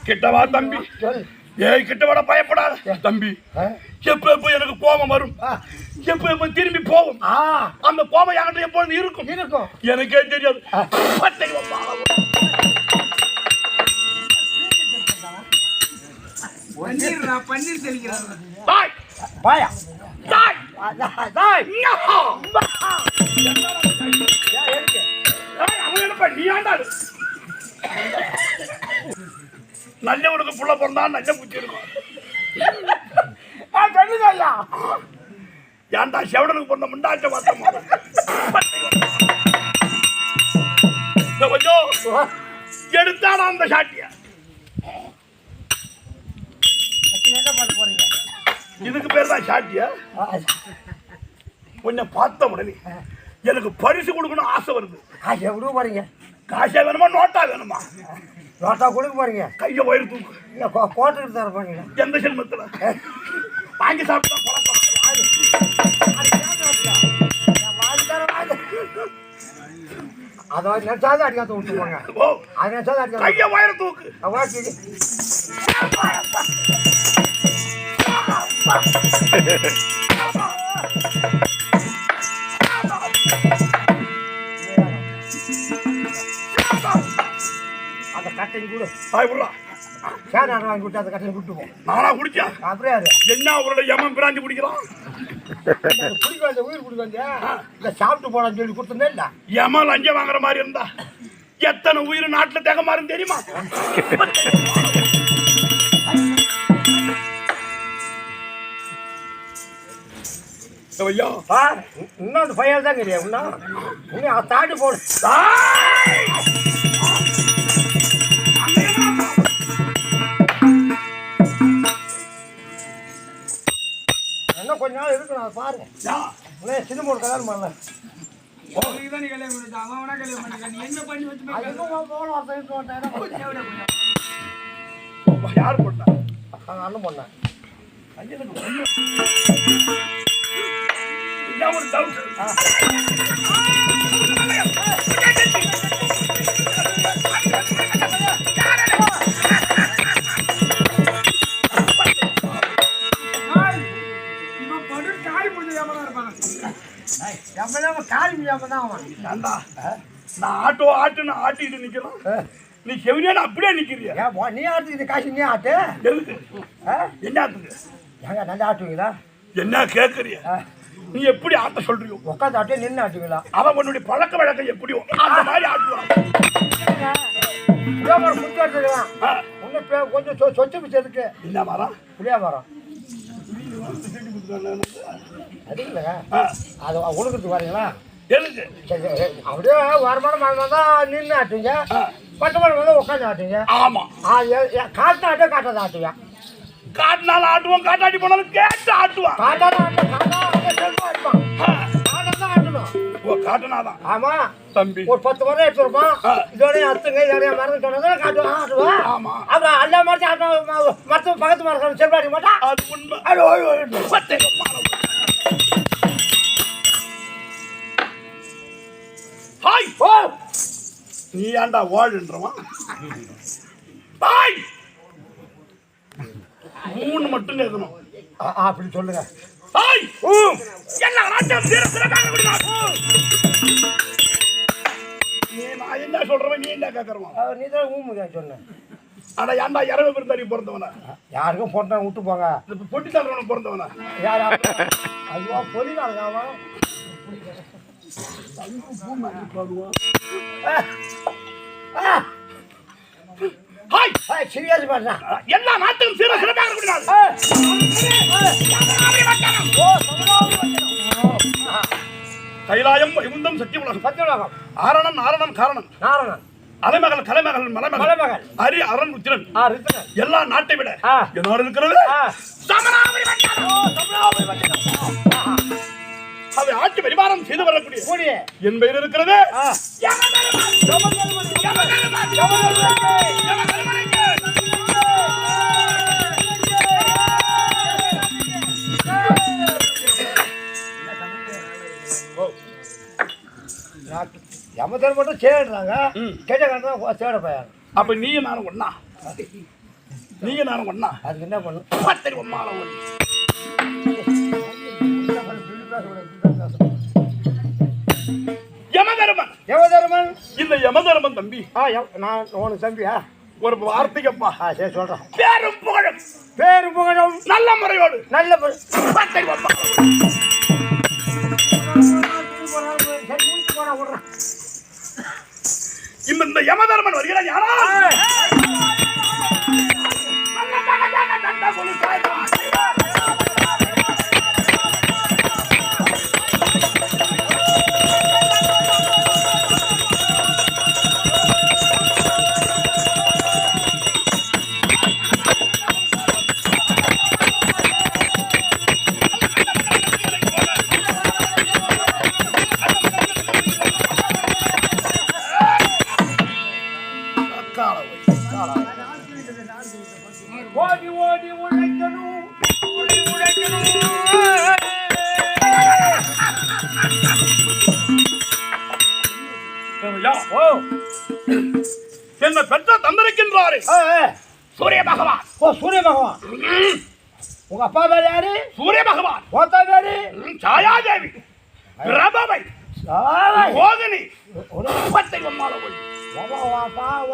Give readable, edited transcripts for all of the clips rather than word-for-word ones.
கிட்டவா தம்பி, ஏய் கிட்டவட பயப்படாத தம்பி. எப்ப எனக்கு கோபம் வரும், எப்ப திரும்பி போகும், அந்த கோபம் என்கிட்ட எப்பொழுது இருக்கும் எனக்கே தெரியாது. பன்னீர் தெளிக்கிறான் நீ ஆண்டாடு நல்லவனுக்கு புள்ள பிறந்தா நல்ல பூச்சி இருக்கும். ஏன்டா செவடனுக்கு பிறந்த முண்டாச்ச மாத்தமா கொஞ்சம் எடுத்தாடா அந்த சாட்டிய. இதுக்கு பேர் தான் சாட்டியா? கொஞ்சம் பார்த்த உடனே எனக்கு பரிசு கொடுக்கணும் ஆசை வருது. எவ்வளவு பாருங்க, காசே வேணுமா நோட்டா வேணுமா? நோட்டா கொடுக்க போறீங்க, கையை வயிறு தூக்கு. கோட்டுக்கு தர போறீங்க. எந்த செல்மத்துல வாங்கி சாப்பிட்டா பழக்கம். அதை நினைச்சாதான் அடிக்காத விட்டுருவாங்க. அதை நினைச்சாதான் அடிக்காத. கையை வயிறு தூக்கு. அந்த கட்டையை கூட சேனாடு வாங்கி விட்டு அந்த கட்டையை விட்டுப்போம். நானா குடிச்சா அப்படியே என்ன அவரோட யமன் பிராஞ்சி குடிக்கிறான். குடிக்க வேண்டிய உயிர் குடிக்க வேண்டிய இல்லை சாப்பிட்டு போனான்னு சொல்லி கொடுத்துருந்தேன். இல்லை யமல் அஞ்சு வாங்குற மாதிரி இருந்தா எத்தனை உயிர் நாட்டில் தேக மாறும் தெரியுமா? இன்னும் அந்த பையன் தான் கிடையாது. இன்னும் அதை தாண்டி போடு. இன்னும் கொஞ்ச நாள் இருக்கணும். அதை பாருங்க. சின்ன மூணு கல்யாணம் பண்ணல. யார் போட்டா? அண்ணன் பொண்ணேன். எனக்கு ஒண்ணு இதான் ஒரு டவுட். நான் ஆட்டுன்னு ஆட்டிட்டு நிக்கிறோம். நீ செவனியான அப்படியே நிக்கிறியா? நீ ஆட்டுக்கு காசு நீ ஆட்டு. எதுக்கு? என்ன ஆட்டுக்கு? ஏங்க நல்லா ஆட்டுவீங்களா? என்ன கேட்கறியா? நீ எப்படி ஆட்ட சொல்றியோ உட்காந்து ஆட்டு நின்று ஆட்டுவீங்களா? அவன் உன்னுடைய பழக்க வழக்கம் எப்படியோ அந்த மாதிரி ஆட்டுவான். புளியா மரம் குடிச்சு ஆட்டுருக்கலாம். இன்னும் கொஞ்சம் சொச்சு பிச்சு இருக்கு. என்ன மரம்? புளியா மரம். அது இல்லைங்க, அது உழுக்கிறதுக்கு வரீங்களா? எதுக்கு? அப்படியே வருமானம் மரம் தான் நின்று ஆட்டுவீங்க, பட்டு மரம் வந்து உட்காந்து ஆட்டுவீங்க. ஆமா, காட்டு ஆட்டோ காட்டாத ஆட்டுவீங்க. காட்டினாலும் ஆட்டுவோம், காட்டாடி போனாலும் கேட்டு ஆட்டுவான். காட்டாத ஆட்ட ஆட்டுவான். காட்டாதான் ஆட்டணும். ஓ, காட்டினாதான். ஆமா தம்பி, ஒரு 10 மரம் எடுத்துருப்பான். இதோடய அத்துங்க இதோடய மரம் சொன்னதான் காட்டுவான் ஆட்டுவான். ஆமா, அப்புறம் எல்லா மரத்தையும் ஆட்டுவான். மற்ற பக்கத்து மரம் செல்வாடி மாட்டா. அது உண்மை. ஹாய், ஓ நீ ஏன்டா வாழ்ன்றவன்? ஹாய், 3 மட்டும் எழுதணும். அப்படி சொல்லுங்க. ஹாய், எல்லா நாட்டும் சிறப்பாக விடுவான். நீ நான் என்ன சொல்றவன், நீ என்ன கேட்கறவன்? நீ தான் ஊமுக சொன்ன. ஆனா ஏன்டா இரவு விருந்தாடி பிறந்தவனா? யாருக்கும் போட்டா விட்டு போங்க. பொட்டி தள்ளுறவன பிறந்தவனா? யார் அதுவா பொலினாங்க. ஹாய், சீரியஸ் பண்ணா எல்லா நாட்டும் சிறப்பாக விடுவான். கைலாயம் வைகுந்தம் சத்தியமுலகம். சத்தியமுலகம். ஆரணன் நாரணன் காரணன் நாரணன் அலைமகள் கலைமகள் மலைமகள் அரி அரண் உத்திரன் எல்லா நாட்டை விட என்னோட இருக்கிறது அதை ஆட்சி பரிமாறம் செய்து வரக்கூடிய என் பெயர் இருக்கிறது. யமதர் மட்டும் சேடுறாங்க, கேட்ட காரணம் சேட பையன். அப்ப நீங்க நானும் ஒண்ணா, நீங்க நானும் ஒண்ணா. அதுக்கு என்ன பண்ணும்? யமதர்மன், யமதர்மன், இந்த யமதர்மன் தம்பி. நான் உனக்கு தம்பியா? ஒரு வார்த்தைக்கப்பா. சரி சொல்றேன். பேரும் புகழும், பேரும் புகழும் நல்ல முறையோடு நல்ல இந்த யமதர்மன் வருகிறான். யாரா ஓடி ஓடி உழைக்கணும், ஓடி உழைக்கணும். என்ன பெற்ற தந்திருக்கின்றாரே சூரிய பகவான். ஓ, சூரிய பகவான். உங்க அப்பா பேர் யாரு? சூரிய பகவான். ஓத்தா பேரு சாயாதேவி, பிரபவை, ஓகனி,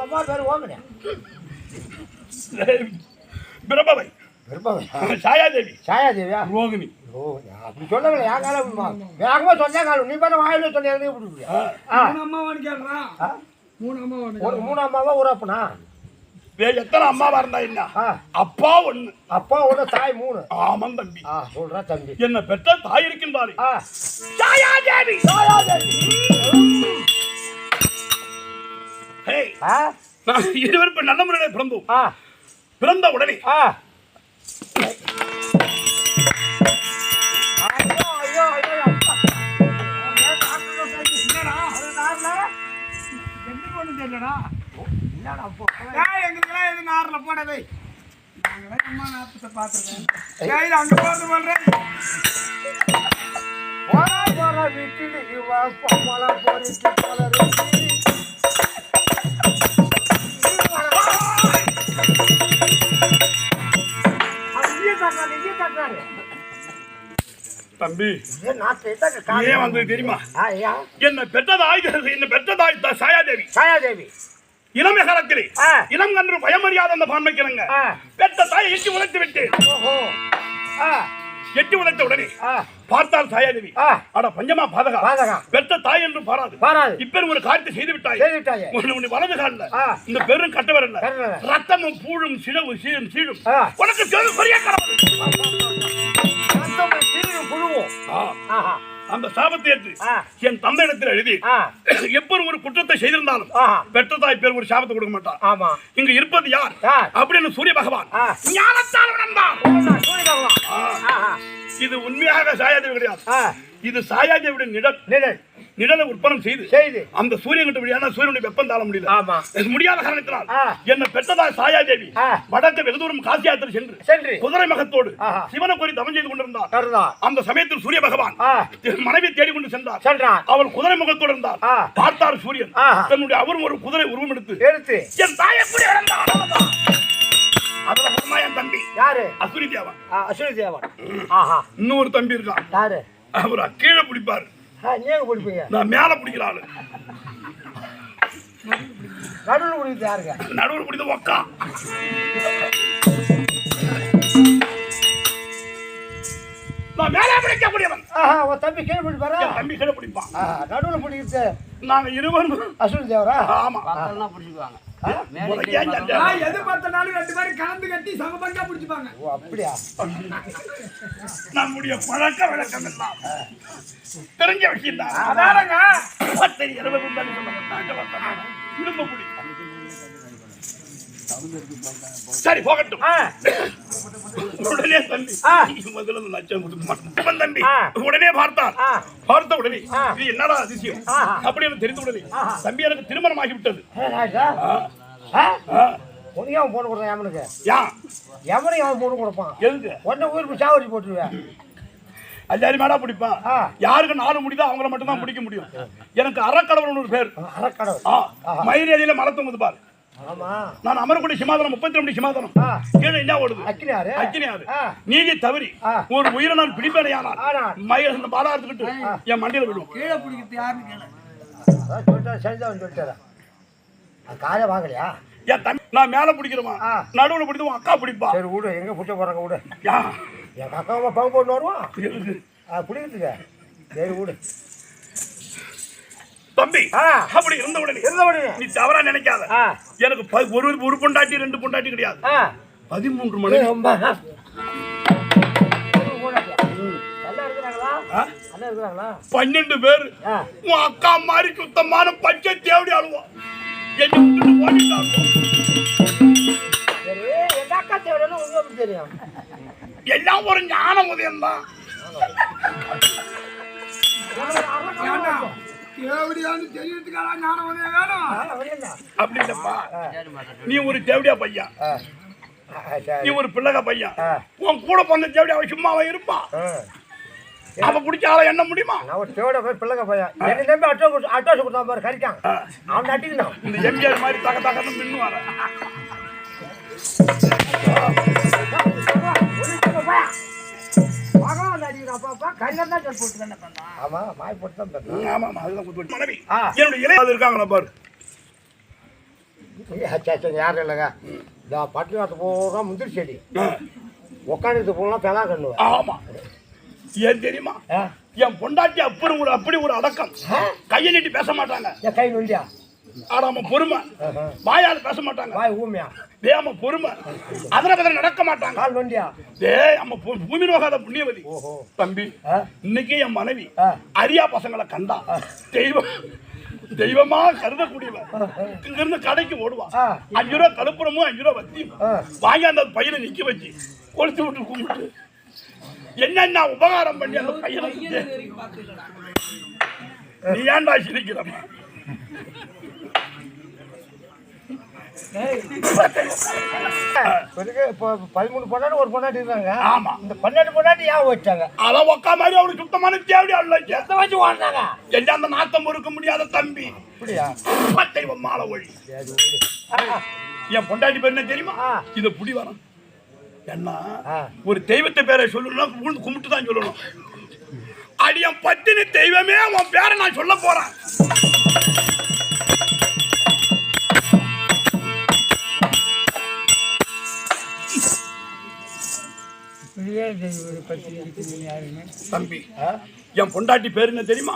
அம்மா பேரு ஓகனி, பிரபவை, சாயாதேவி, சாயாதேவியா, ரோகிணி. அப்படி சொல்லவில்லை. என் காலம் வேகமா சொன்னா காலம். நீ பண்ண வாயில சொன்ன மூணு அம்மாவா ஒரு அப்பனா? எத்தனை அம்மாவா இருந்தா என்ன? அப்பா ஒண்ணு, அப்பா ஒண்ணு, தாய் 3. ஆமாம் தம்பி. சொல்ற தம்பி. என்ன பெற்ற தாய் இருக்கின்றாரு சாயாதேவி. சாயாதேவி நான் இருவரும் நல்ல முறையில பிறந்தோம். பிறந்த உடனே எங்களுக்கெல்லாம் எது நாரில் போடவே நாங்களாம் அம்மா நாற்பத்தை பார்த்துருக்கேன் அங்கே போகிறது சொல்கிறேன் வீட்டில் போரிட்டு தம்பி நான் ஏன் வந்தது தெரியுமா? என்ன பெற்றதாய் சாயாதேவி. சாயாதேவி இளமை காலத்திலே இளம் கன்று பயமறியாத அந்த பான்மைக்கிறங்க பெற்ற தாயை எட்டி உழைத்து விட்டு எட்டி உழைத்த உடனே பார்த்தால் சாயாதேவி அட பஞ்சமா பாதகா பெற்ற தாய் என்று பாராது இப்ப ஒரு காரியத்தை செய்து விட்டாய் உன்னுடைய வலது காலில் இந்த பெரும் கட்டவர் இல்ல ரத்தமும் பூழும் சீழும் உனக்கு பெரிய அந்த சாபத்தை ஏற்று என் தந்தையிடத்தில் எழுதி எப்ப ஒரு குற்றத்தை செய்திருந்தாலும் பெற்ற தாய் பேர் ஒரு சாபத்தை கொடுக்க மாட்டான். இங்க இருப்பது யார் அப்படின்னு சூரிய பகவான் ஞானத்தால் உணர்ந்தான். இது உண்மையாக சாயாதேவி கிடையாது. இது சாயாதேவியுடைய நிழலை உற்பத்தி செய்து அந்த சூரியன் கிட்ட வழியான சூரியனுடைய வெப்பம் தாழ முடியாத காரணத்தினால் என்ன பெற்றதாய் சாயாதேவி வடக்கு வெகு தூரம் காசி யாத்திரை சென்று குதிரை மகத்தோடு சிவனை கோரி தவம் செய்து கொண்டிருந்தார். அந்த சமயத்தில் சூரிய பகவான் மனைவி தேடிக்கொண்டு சென்றார். அவள் குதிரை முகத்தோடு இருந்தார். பார்த்தார் சூரியன் தன்னுடைய அவரும் ஒரு குதிரை உருவம் எடுத்து என் தாயை கூடி அதுல என் தம்பி யாரு அசுரி தேவன். இன்னொரு தம்பி இருக்கான். அவர் கீழே பிடிப்பாரு. நான் மேல பிடிக்கிறாள். நடுவில் பிடித்த ஒக்கா நான் மேல பிடிக்க முடியவன். தம்பி கீழே பிடிப்பாரா? தம்பி கீழே பிடிப்பான். நடுவில் பிடிக்கிறது நாங்க இருவரும் அசுரி தேவரா? ஆமா பிடிச்சுக்குவாங்க. எது பார்த்தாலும் 2 பேரும் கலந்து கட்டி சமபங்கா பிடிச்சுப்பாங்க. அப்படியா? நம்முடைய பழக்க வழக்கம் எல்லாம் தெரிஞ்ச விஷயம் தான். அதானங்க சரி போகட்டும். உடனே தம்பி தம்பி உடனே பார்த்த உடனே இது என்னடா அதிசயம் அப்படின்னு தெரிந்த உடனே தம்பி எனக்கு திருமணம் ஆகிவிட்டது. உனக்கு போட்டு கொடுத்தான் எவனுக்கு? எவனையும் அவன் போட்டு கொடுப்பான். எதுக்கு? உடனே உயிருக்கு சாவடி போட்டுருவேன். எல்லாரும் மேடா பிடிப்பான். யாருக்கு 4 முடிதோ அவங்கள மட்டும் தான் பிடிக்க முடியும். எனக்கு அறக்கடவுள் ஒரு பேர். அறக்கடவுள் மயிலேதியில மலத்தொங்குது பாரு. நான் அமரக்குடி சிமாதனம் 32 சிமாதனம் கீழே என்ன ஓடுது? அக்கினியாறு. நீதி தவறி ஒரு உயிரை நான் பிடிப்பேனையானால் மயில் இந்த பாலா எடுத்துக்கிட்டு என் மண்டியில விடுவோம். கீழே பிடிக்கிறது யாருன்னு கேளு. சொல்லிட்டாரு. காய வாங்கலையா? என் தம்பி நான் மேல பிடிக்கிறவன் நடுவில் பிடித்து அக்கா பிடிப்பா. சரி விடு, எங்க பிடிச்ச போறாங்க விடு. என் அக்காவை பங்கு போட்டு வருவான் பிடிக்கிறதுக்கு. சரி விடு தம்பி. அப்படி இருந்த உடனே நீ தவறா நினைக்காத. எனக்கு ஒரு பொண்டாட்டி 2 பொண்டாட்டி கிடையாது. 13 மணி 12 பேர். உன் அக்கா மாதிரி சுத்தமான பச்சை தேவடி ஆளுவான். எல்லாம் ஒரு ஞான உதயம் தான். அப்படி இல்லப்பா. நீ ஒரு தேவடியா பையன், நீ ஒரு பிள்ளைக பையன். உன் கூட பிறந்த தேவடியா சும்மாவா இருப்பான்? அவன் குடிச்ச ஆளை என்ன முடியுமா? நான் ஒரு தேவடியா போய் பிள்ளைக பையன். என்னை நம்பி அட்டாசு கொடுத்தா பாரு கறிக்கான். அவன் அட்டிக்கணும். இந்த எம்ஜிஆர் மாதிரி தகன்னு மின்னுவார. என்னுடைய இளையாது இருக்காங்களா பாரு. யாரும் இல்லைங்க. இந்த பட்டினத்து போக முந்திரி செடி உக்காந்து போகலாம் பெலா கண்ணுவேன். ஆமா ஏன் தெரியுமா? என் பொண்டாட்டி அப்படி ஒரு அடக்கம். கையை நீட்டி பேச மாட்டாங்க. கை நொண்டியா? ஆடாம பொறுமை. வாயால் பேச மாட்டாங்க. வாய் ஊமையா? அம்மா பொறுமை. அதனால நடக்க மாட்டாங்க. கால் நொண்டியா? அம்மா பூமி நோகாத புண்ணியவதி. தம்பி இன்னைக்கு என் மனைவி அரியா பசங்களை கண்டா தெய்வமா கருதக்கூடியவன். இங்க இருந்து கடைக்கு ஓடுவான். 5 ரூபா கழுப்புறமும் 5 ரூபா வத்தியும் வாங்கி அந்த பையனை நிக்க வச்சு கொளுத்து விட்டு கும்பிட்டு என்னென்ன உபகாரம் பண்ணி அந்த பையனை நீ ஏன்டா சிரிக்கிறம்மா? இப்போ 13 பொண்டாட்டி ஒரு பொண்டாட்டி இருக்காங்க. ஆமா. இந்த 12 பொண்டாட்டி ஏன் வச்சாங்க? அவன் உக்கா மாதிரி அவனுக்கு சுத்தமான தேவையா இல்ல. எத்த வச்சு வாழ்ந்தாங்க. எல்லாம் அந்த நாத்தம் இருக்க முடியாத தம்பி. அப்படியா? தெய்வம் மாலை ஒழி. என் பொண்டாட்டி பேர் என்ன தெரியுமா? இத புடி வரும். என்ன ஒரு தெய்வத்தை பேரை சொல்லணும், ஊழ்ந்து கும்பிட்டு தான் சொல்லணும். அடியன் பத்தினி தெய்வமே உன் பேரை நான் சொல்ல போறேன். தம்பி என் பொண்டாட்டி பேரு என்ன தெரியுமா?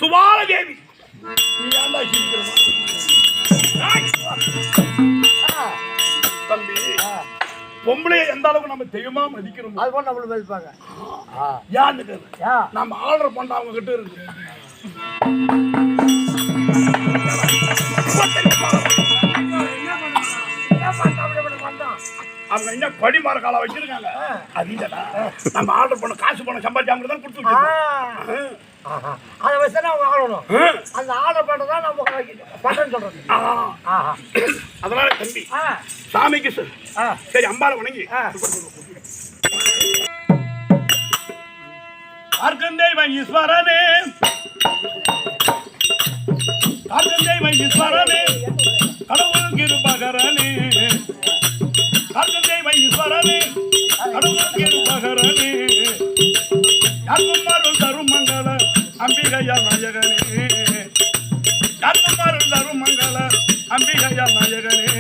சுபால தேவி. தம்பி பொம்பளை எந்த அளவுக்கு நம்ம தெய்வமா மதிக்கிறோம், அது போல நம்மளும் மதிப்பாங்க. யான்னு நம்ம ஆர்டர் பண்ண அவங்க கிட்ட இருக்கு. அவங்க என்ன படிமார கால வச்சிருக்காங்க. அது இல்லடா, நம்ம ஆர்டர் பண்ண காசு பணம் சம்பாதிச்சு அவங்க தான் கொடுத்து அதை வச்சு அவங்க ஆடணும். அந்த ஆர்டர் பண்றதான் நம்ம பண்றேன்னு சொல்றது. அதனால தம்பி சாமிக்கு சரி அம்பால வணங்கி கார்கந்தேவன் ஈஸ்வரனே, கார்கந்தேவன் ஈஸ்வரனே, கடவுள் கிருபகரனே, கார்கந்தேவன் ஈஸ்வரனே, கடவுள் கிருபகரனே, யாருக்கும் அருள் தரும் மங்கள அம்பிகையா நாயகனே, யாருக்கும் அருள் தரும் மங்கள அம்பிகையா நாயகனே,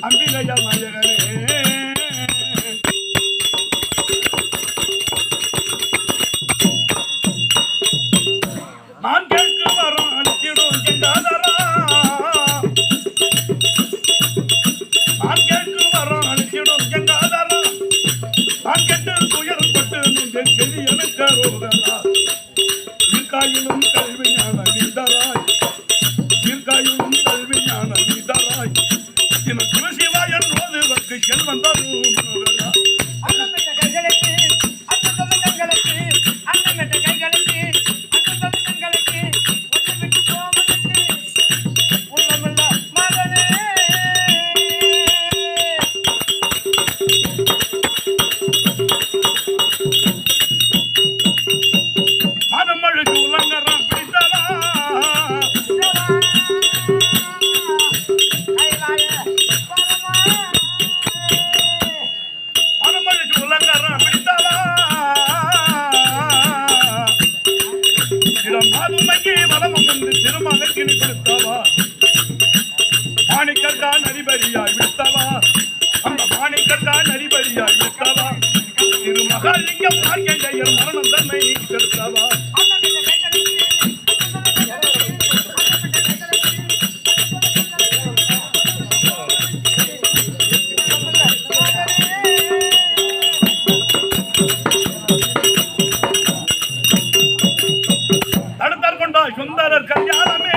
அம்பிகையா நாயகனே. நான் கேட்கு வரோம் அனுப்பிடும் செங்காதரா, நான் கேட்கு வரோம் அனுப்பிடும் செங்காதரா, நான் கெட்டு துயர் பட்டு நெஞ்சல் கெளி எனக்கு ரோகரா, இருக்காயிலும் கல்வி ஞான நீதராய், இருக்காயிலும் கல்வி ஞான நீதராய், என சிவசிவாய் என்பது வக்கு செல்வன் தரும் ரோகரா. மாணிக்கத்தான் அதிபதியாய் விட்டவா, அந்த மாணிக்கத்தான் அதிபதியாய் விட்டவா, திரு மகாலிங்கம் மார்க்கண்டையர் மரணம் தன்னை கெடுத்தவா. தடுத்தார் கொண்டா சுந்தரர் கல்யாணமே,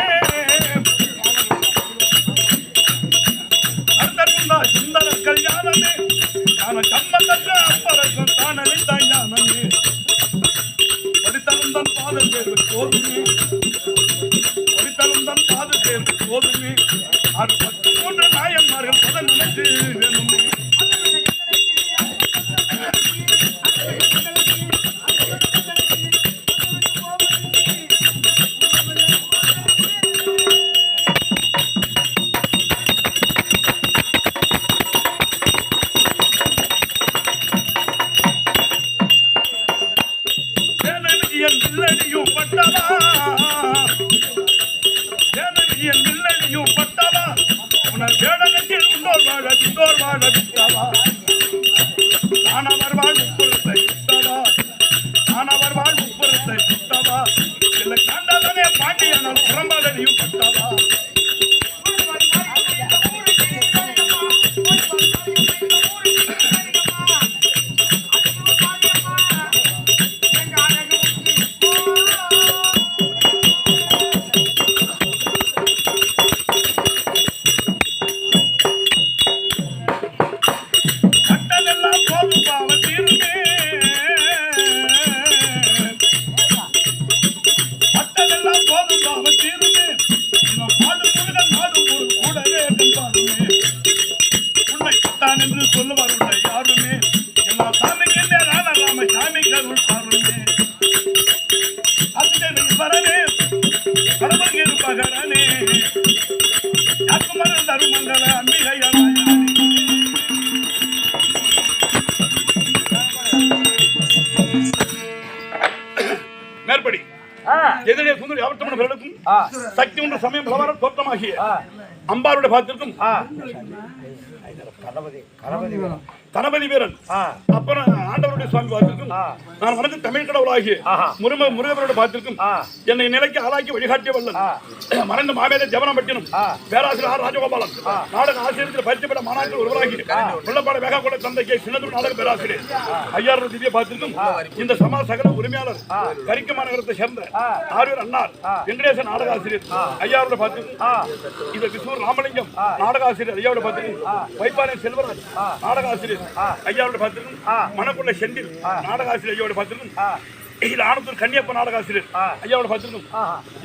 சுந்தர கல்யாணமே, ஞான சம்பந்தற்ற அப்பறக்கும் தான் அழிந்த ஞானமே, படித்தலும் தன் பாத தேர்வு போதுமே, படித்தலும் தன் பாத தேர்வு போதுமே, 63 நாயன்மார்கள் பதம் நினைத்து வேணுமே. வில்லடியும் பட்டவா, ஜனவியல் வில்லடியும் பட்டவா, உனல் வேடகத்தில் உன்னோர் வாழ விட்டோர் வாழ விட்டவா, தானவர் வாழ் முப்புறத்தை விட்டவா, தானவர் வாழ் முப்புறத்தை விட்டவா, இல்லை கண்டவனே பாண்டியனால் புறம்பலையும் பட்டவா. அத்தான் என்று சொல்லுவாருடைய யாருமே எல்லா சாமிக்கு ராம ராம சாமி கருள் பாருமே வரனே பரமகிரு பகரனே அக்குமர தருமங்கல அம்பிகையான மேற்படி எதிரே சுந்தரி அவர்த்தமன பிறருக்கும் சக்தி ஒன்று சமயம் பலவாரம் தோற்றமாகிய அம்பாருடைய பாத்திற்கும் கணபதி வீரன் அப்புறம் ஆண்டவருடைய சுவாமி பார்த்திருக்கும் நான் வணக்கம் தமிழ் கடவுளாகிய முருகவருடைய பார்த்திருக்கும் என்னை நிலைக்கு ஆளாக்கி வழிகாட்டிய வல்லன் மறைந்த மாவேத ஜவனப்பட்டினம் பேராசிரியர் ஆர் ராஜகோபாலன் நாடக ஆசிரியத்தில் பயிற்சி பெற்ற மாணாக்கர் ஒருவராகி கொள்ளப்பாட வேக கொள்ள தந்தைக்கு சின்னது நாடக பேராசிரியர் ஐயாறு திவ்ய பார்த்திருக்கும் இந்த சமாஜ சகல உரிமையாளர் கரிக்க மாநகரத்தை சேர்ந்த ஆர்வர் அன்னார் வெங்கடேசன் நாடக ஆசிரியர் ஐயாவோட பார்த்திருக்கும் இந்த கிஷோர் ராமலிங்கம் நாடக ஆசிரியர் ஐயாவோட பார்த்திருக்கும் வைப்பாளையம் செல்வராஜ் நாடக ஆசிரியர் ஐயாவோட பார்த்திருக்கும் மணக்குள்ள செந்தில் நாடக ஆசிரியர் ஐயாவோட பார்த்திருக்கும் இது ஆனந்தூர் கன்னியப்ப நாடக ஆசிரியர் ஐயாவோட பார்த்திருக்கும்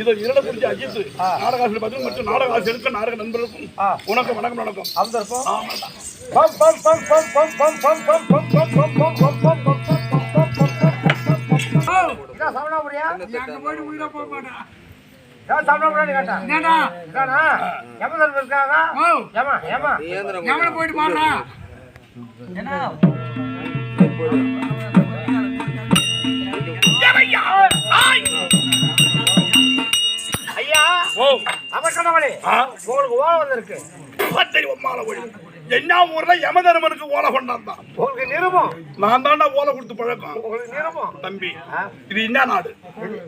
இது இரண்டு குறிச்சி அஜித் நாடக ஆசிரியர் பார்த்திருக்கும் மற்றும் நாடக ஆசிரியருக்கும் நாடக நண்பர்களுக்கும் உனக்கு வணக்கம் வணக்கம் போயிட்டு பாடுறா ஐயா அவசரமணி உங்களுக்கு ஓலை வந்திருக்கு என்ன ஊர்ல யமதர்மனுக்கு ஓலை கொண்டாந்தான் உங்களுக்கு நிருபம் நான் தாண்டா ஓலை கொடுத்து பழக்கம் உங்களுக்கு நிருபம் தம்பி இது என்ன நாடு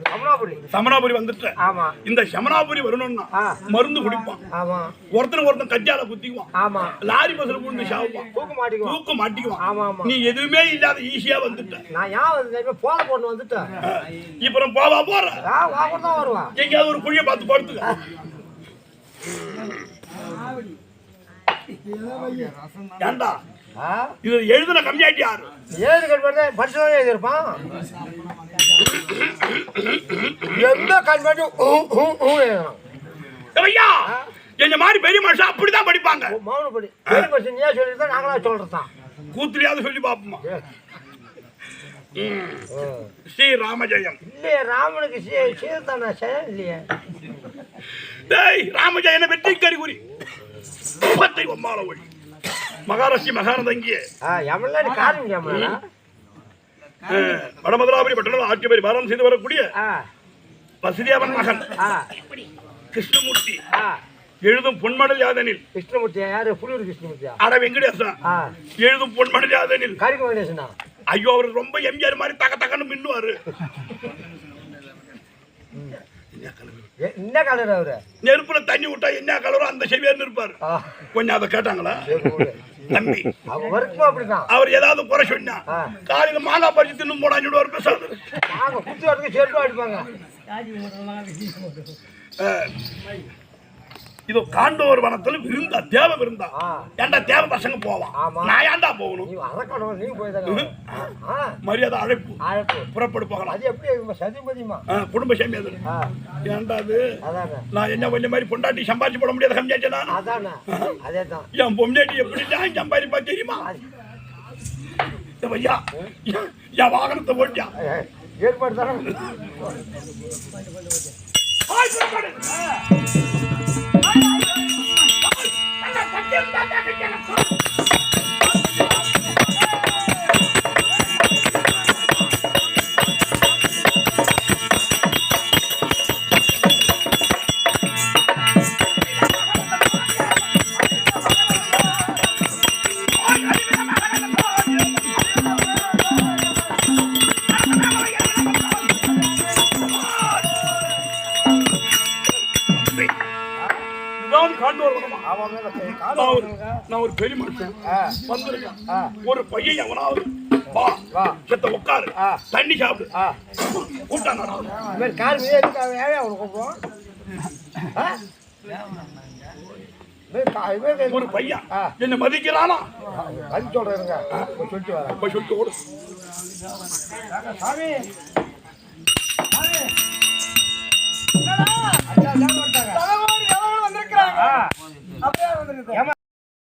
சமணாபுரி சமணாபுரி வந்துட்டு ஆமா இந்த சமணாபுரி வரணும்னா மருந்து குடிப்பான் ஆமா ஒருத்தன் கட்டியால குத்திக்குவான் ஆமா லாரி பஸ்ல புகுந்து சாவுவான் தூக்கு மாட்டிக்குவான் ஆமா ஆமா நீ எதுவுமே இல்லாத ஈஸியா வந்துட்ட நான் ஏன் வந்து போல போட்டு வந்துட்டேன் இப்பறம் போவா போற தான் வருவா எங்கேயாவது ஒரு குழியை பார்த்து படுத்துக்க ஏண்டா இது எழுதுன கம்மியாட்டி யாரு பரிசோதனை எழுதியிருப்பான் எந்த கல்வெட்டு என்ன மாதிரி பெரிய மனுஷன் அப்படிதான் படிப்பாங்க மௌனப்படி பெரிய மனுஷன் ஏன் சொல்லிட்டு நாங்களா சொல்றதான் கூத்துலையாவது சொல்லி பாப்போமா ஸ்ரீ ராமஜெயம் இல்லையே ராமனுக்கு சீர்தான செயல் இல்லையே ராமஜெயன வெற்றி கறிகுறி மகாராஷ்டிரி மகானதங்கிய வடமதுராபுரி பட்டணம் ஆட்சி பரிபாலம் செய்து வரக்கூடிய வசுதேவன் மகன் கிருஷ்ணமூர்த்தி எழுதும் பொன்மடல் யாதனில் கிருஷ்ணமூர்த்தியா யாரு புலியூர் கிருஷ்ணமூர்த்தியா அட வெங்கடேசன் எழுதும் பொன்மடல் யாதனில் காரிக்க வெங்கடேசனா ஐயோ அவர் ரொம்ப எம்ஜிஆர் மாதிரி தக்க தக்கன்னு மின்னுவாரு என்ன கலர் அவரு நெருப்புல தண்ணி விட்டா என்ன கலரோ அந்த செவியார் இருப்பாரு கொஞ்சம் அதை கேட்டாங்களா தம்பி அப்படிதான் அவர் ஏதாவது குறை சொன்னா காலையில மாங்காய் பறிச்சு தின்னு போடான்னு ஒரு பேசாது குத்து வரதுக்கு செருப்பு அடிப்பாங்க இதோ காண்டோர் வனத்துல விருந்தா தேவ விருந்தா ஏண்டா தேவ பசங்க போவான் நான் ஏண்டா போகணும் மரியாதை அழைப்பு புறப்படு போகலாம் அது எப்படி சதிமதிமா குடும்ப சேமியது ஏண்டா அது நான் என்ன கொஞ்சம் மாதிரி பொண்டாட்டி சம்பாதிச்சு போட முடியாது கம்மியாச்சனா அதேதான் என் பொண்டாட்டி எப்படி நான் சம்பாதிப்பா தெரியுமா ஐயா என் வாகனத்தை ஓட்டியா ஏற்பாடு தர நான் ஒரு பெரிய மனுஷன் வந்திருக்கேன் ஒரு பையன் எவனாவது செத்த உட்காரு தண்ணி சாப்பிடு ஒரு பையன் என்ன மதிக்கிறானா சொல்றேங்க சொல்லிட்டு ஓடு வந்திருக்கிறாங்க அப்படியே வந்திருக்கு